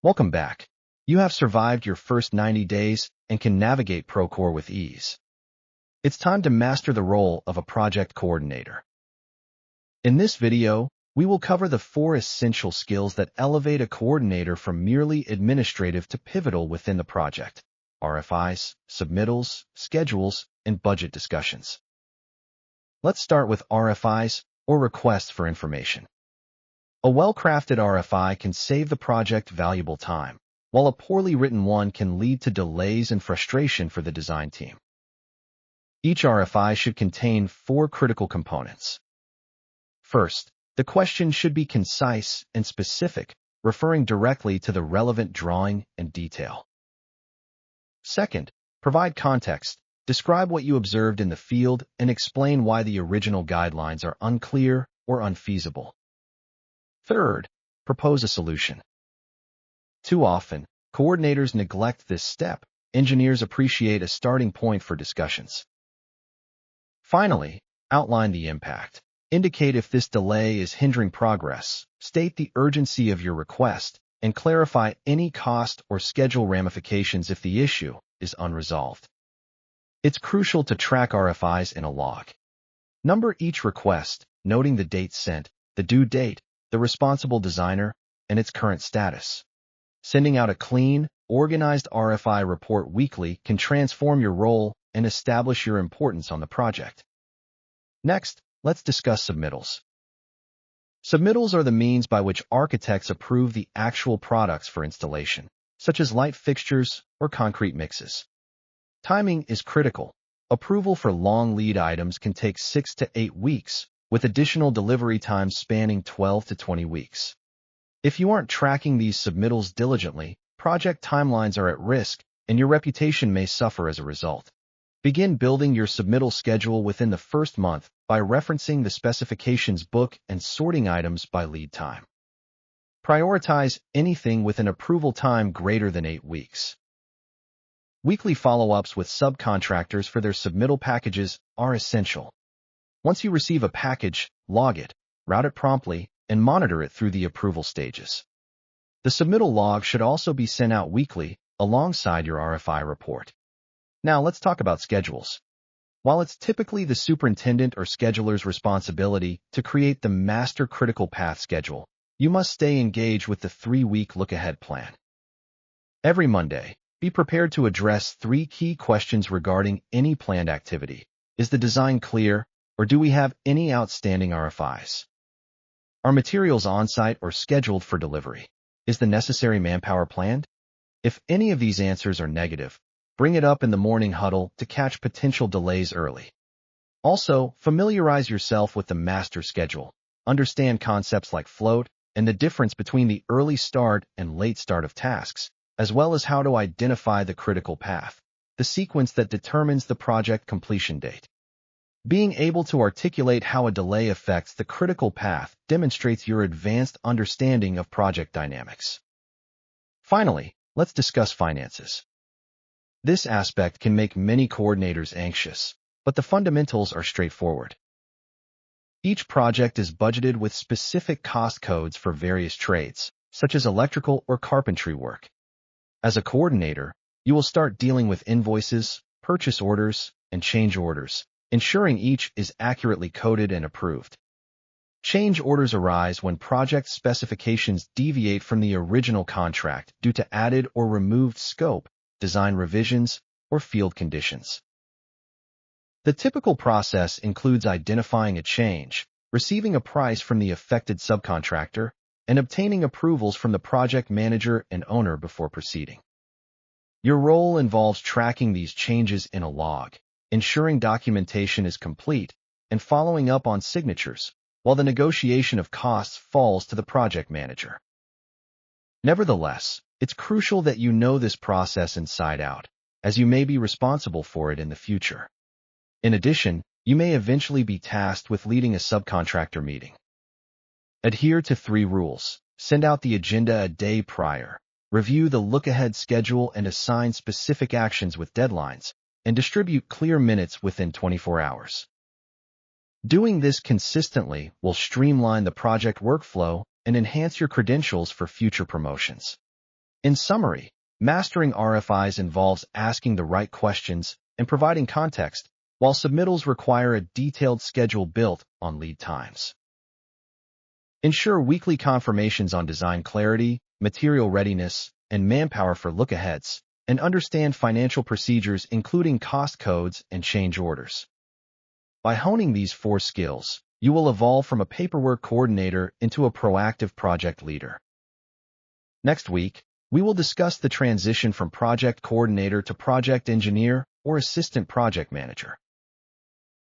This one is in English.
Welcome back. You have survived your first 90 days and can navigate Procore with ease. It's time to master the role of a project coordinator. In this video, we will cover the 4 essential skills that elevate a coordinator from merely administrative to pivotal within the project: RFIs, submittals, schedules, and budget discussions. Let's start with RFIs, or requests for information. A well-crafted RFI can save the project valuable time, while a poorly written one can lead to delays and frustration for the design team. Each RFI should contain 4 critical components. First, the question should be concise and specific, referring directly to the relevant drawing and detail. Second, provide context. Describe what you observed in the field and explain why the original guidelines are unclear or unfeasible. Third, propose a solution. Too often, coordinators neglect this step. Engineers appreciate a starting point for discussions. Finally, outline the impact. Indicate if this delay is hindering progress, state the urgency of your request, and clarify any cost or schedule ramifications if the issue is unresolved. It's crucial to track RFIs in a log. Number each request, noting the date sent, the due date, the responsible designer, and its current status. Sending out a clean, organized RFI report weekly can transform your role and establish your importance on the project. Next, let's discuss submittals. Submittals are the means by which architects approve the actual products for installation, such as light fixtures or concrete mixes. Timing is critical. Approval for long lead items can take 6 to 8 weeks, with additional delivery times spanning 12 to 20 weeks. If you aren't tracking these submittals diligently, project timelines are at risk, and your reputation may suffer as a result. Begin building your submittal schedule within the first month by referencing the specifications book and sorting items by lead time. Prioritize anything with an approval time greater than 8 weeks. Weekly follow-ups with subcontractors for their submittal packages are essential. Once you receive a package, log it, route it promptly, and monitor it through the approval stages. The submittal log should also be sent out weekly, alongside your RFI report. Now let's talk about schedules. While it's typically the superintendent or scheduler's responsibility to create the master critical path schedule, you must stay engaged with the 3-week look-ahead plan. Every Monday, be prepared to address 3 key questions regarding any planned activity. Is the design clear? Or do we have any outstanding RFIs? Are materials on-site or scheduled for delivery? Is the necessary manpower planned? If any of these answers are negative, bring it up in the morning huddle to catch potential delays early. Also, familiarize yourself with the master schedule. Understand concepts like float and the difference between the early start and late start of tasks, as well as how to identify the critical path, the sequence that determines the project completion date. Being able to articulate how a delay affects the critical path demonstrates your advanced understanding of project dynamics. Finally, let's discuss finances. This aspect can make many coordinators anxious, but the fundamentals are straightforward. Each project is budgeted with specific cost codes for various trades, such as electrical or carpentry work. As a coordinator, you will start dealing with invoices, purchase orders, and change orders, ensuring each is accurately coded and approved. Change orders arise when project specifications deviate from the original contract due to added or removed scope, design revisions, or field conditions. The typical process includes identifying a change, receiving a price from the affected subcontractor, and obtaining approvals from the project manager and owner before proceeding. Your role involves tracking these changes in a log, ensuring documentation is complete, and following up on signatures, while the negotiation of costs falls to the project manager. Nevertheless, it's crucial that you know this process inside out, as you may be responsible for it in the future. In addition, you may eventually be tasked with leading a subcontractor meeting. Adhere to 3 rules. Send out the agenda a day prior. Review the look-ahead schedule and assign specific actions with deadlines, and distribute clear minutes within 24 hours. Doing this consistently will streamline the project workflow and enhance your credentials for future promotions. In summary, mastering RFIs involves asking the right questions and providing context, while submittals require a detailed schedule built on lead times. Ensure weekly confirmations on design clarity, material readiness, and manpower for look-aheads, and understand financial procedures including cost codes and change orders. By honing these 4 skills, you will evolve from a paperwork coordinator into a proactive project leader. Next week, we will discuss the transition from project coordinator to project engineer or assistant project manager.